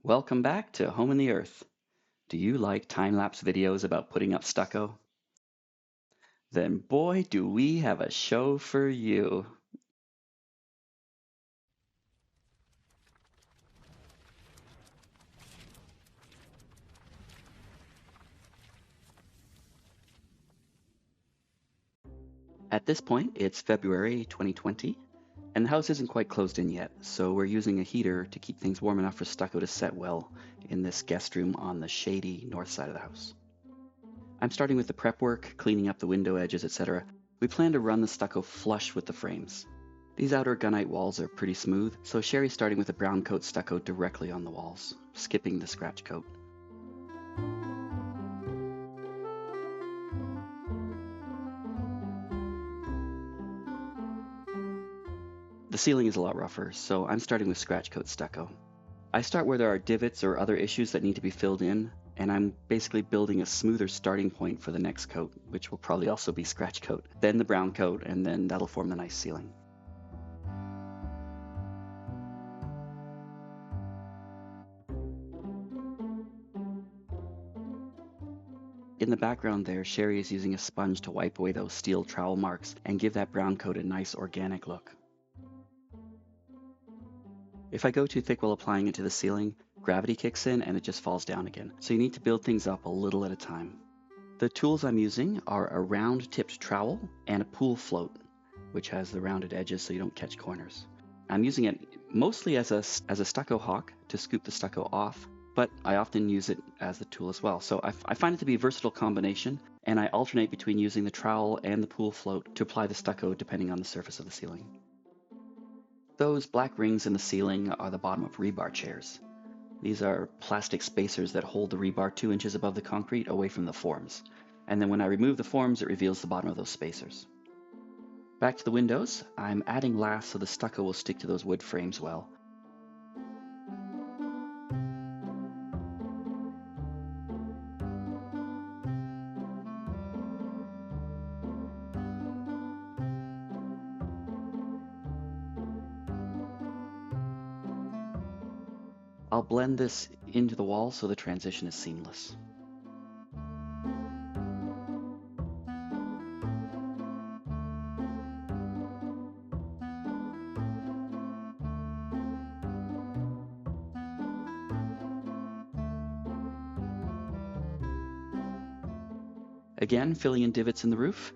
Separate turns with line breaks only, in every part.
Welcome back to Home in the Earth. Do you like time-lapse videos about putting up stucco? Then boy, do we have a show for you. At this point, it's February 2020, and the house isn't quite closed in yet, so we're using a heater to keep things warm enough for stucco to set well in this guest room on the shady north side of the house. I'm starting with the prep work, cleaning up the window edges, etc. We plan to run the stucco flush with the frames. These outer gunite walls are pretty smooth, so Sherri's starting with a brown coat stucco directly on the walls, skipping the scratch coat. The ceiling is a lot rougher, so I'm starting with scratch coat stucco. I start where there are divots or other issues that need to be filled in, and I'm basically building a smoother starting point for the next coat, which will probably also be scratch coat, then the brown coat, and then that'll form the nice ceiling. In the background there, Sherri is using a sponge to wipe away those steel trowel marks and give that brown coat a nice organic look. If I go too thick while applying it to the ceiling, gravity kicks in and it just falls down again, so you need to build things up a little at a time. The tools I'm using are a round-tipped trowel and a pool float, which has the rounded edges so you don't catch corners. I'm using it mostly as a stucco hawk to scoop the stucco off, but I often use it as the tool as well. So I find it to be a versatile combination, and I alternate between using the trowel and the pool float to apply the stucco depending on the surface of the ceiling. Those black rings in the ceiling are the bottom of rebar chairs. These are plastic spacers that hold the rebar 2 inches above the concrete away from the forms. And then when I remove the forms, it reveals the bottom of those spacers. Back to the windows, I'm adding laths so the stucco will stick to those wood frames well. I'll blend this into the wall so the transition is seamless. Again, filling in divots in the roof,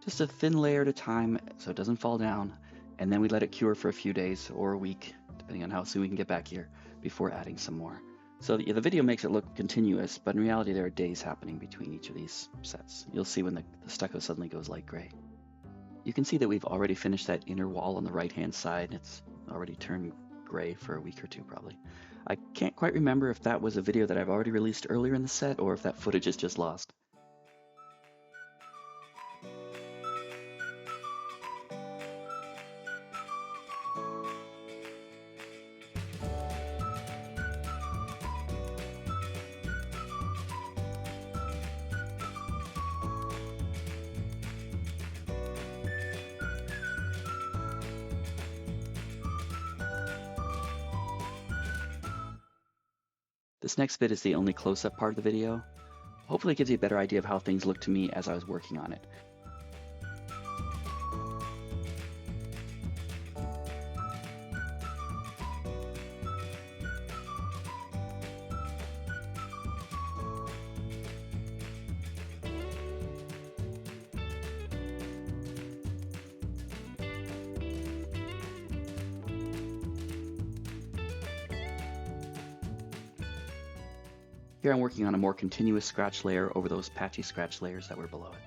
just a thin layer at a time so it doesn't fall down, and then we let it cure for a few days or a week, depending on how soon we can get back here, before adding some more. So the video makes it look continuous, but in reality there are days happening between each of these sets. You'll see when the stucco suddenly goes light gray. You can see that we've already finished that inner wall on the right-hand side. It's already turned gray for a week or two probably. I can't quite remember if that was a video that I've already released earlier in the set or if that footage is just lost. This next bit is the only close-up part of the video. Hopefully it gives you a better idea of how things looked to me as I was working on it. Here I'm working on a more continuous scratch layer over those patchy scratch layers that were below it.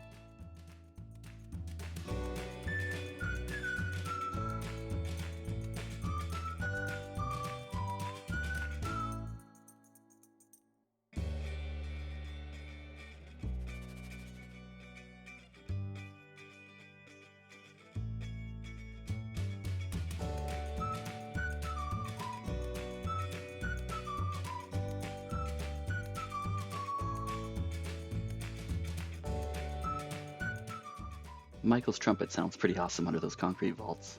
Michael's trumpet sounds pretty awesome under those concrete vaults.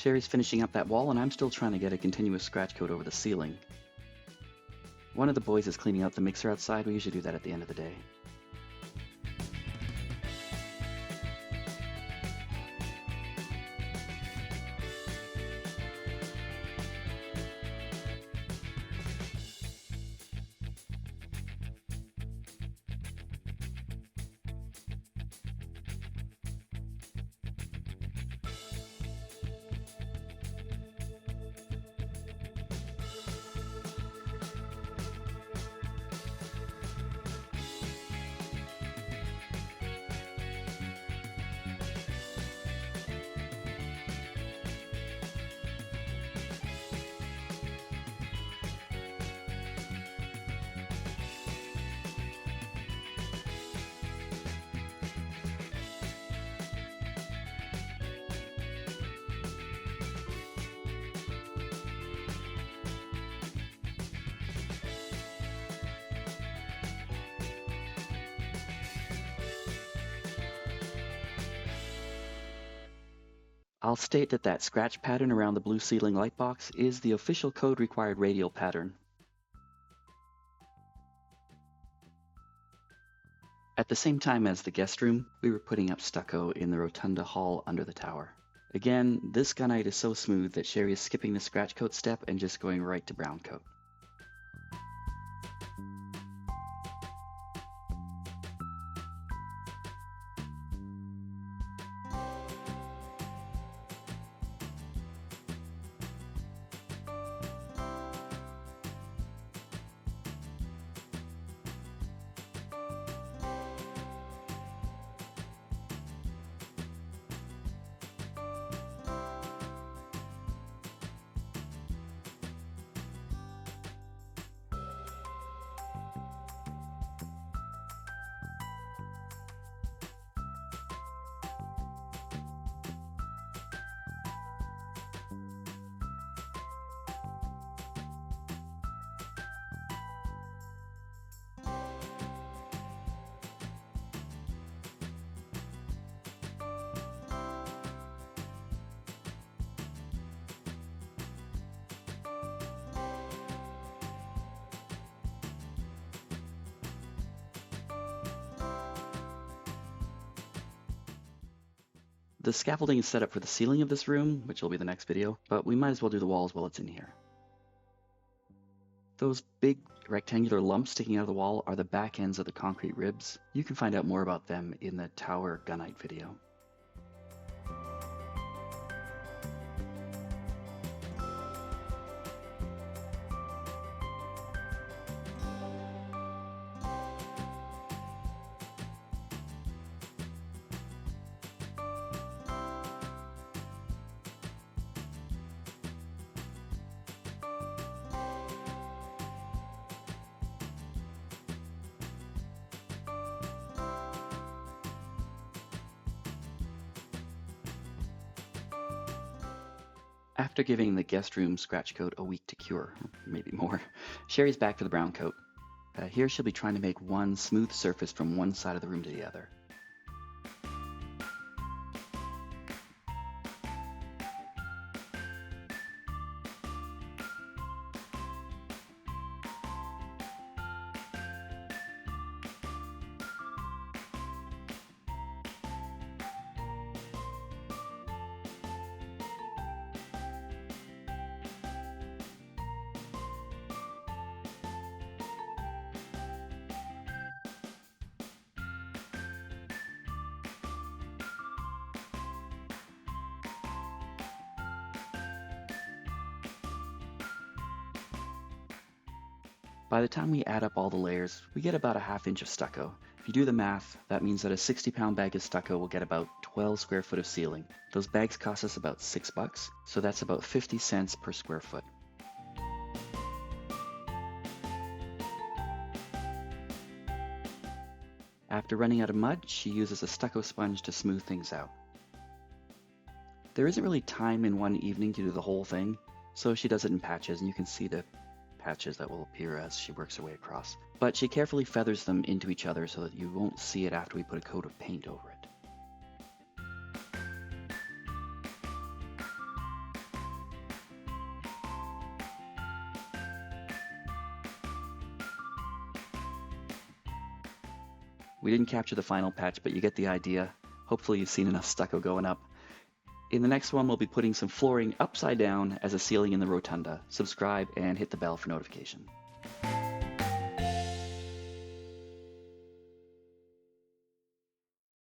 Sherri's finishing up that wall, and I'm still trying to get a continuous scratch coat over the ceiling. One of the boys is cleaning out the mixer outside. We usually do that at the end of the day. I'll state that scratch pattern around the blue ceiling light box is the official code required radial pattern. At the same time as the guest room, we were putting up stucco in the Rotunda hall under the tower. Again, this gunite is so smooth that Sherri is skipping the scratch coat step and just going right to brown coat. The scaffolding is set up for the ceiling of this room, which will be the next video, but we might as well do the walls while it's in here. Those big rectangular lumps sticking out of the wall are the back ends of the concrete ribs. You can find out more about them in the tower gunite video. After giving the guest room scratch coat a week to cure, maybe more, Sherri's back for the brown coat. Here she'll be trying to make one smooth surface from one side of the room to the other. By the time we add up all the layers, we get about a ½ inch of stucco. If you do the math, that means that a 60-pound bag of stucco will get about 12 square foot of ceiling. Those bags cost us about $6, so that's about 50 cents per square foot. After running out of mud, she uses a stucco sponge to smooth things out. There isn't really time in one evening to do the whole thing, so she does it in patches, and you can see the patches that will appear as she works her way across. But she carefully feathers them into each other so that you won't see it after we put a coat of paint over it. We didn't capture the final patch, but you get the idea. Hopefully you've seen enough stucco going up. In the next one, we'll be putting some flooring upside down as a ceiling in the rotunda. Subscribe and hit the bell for notification.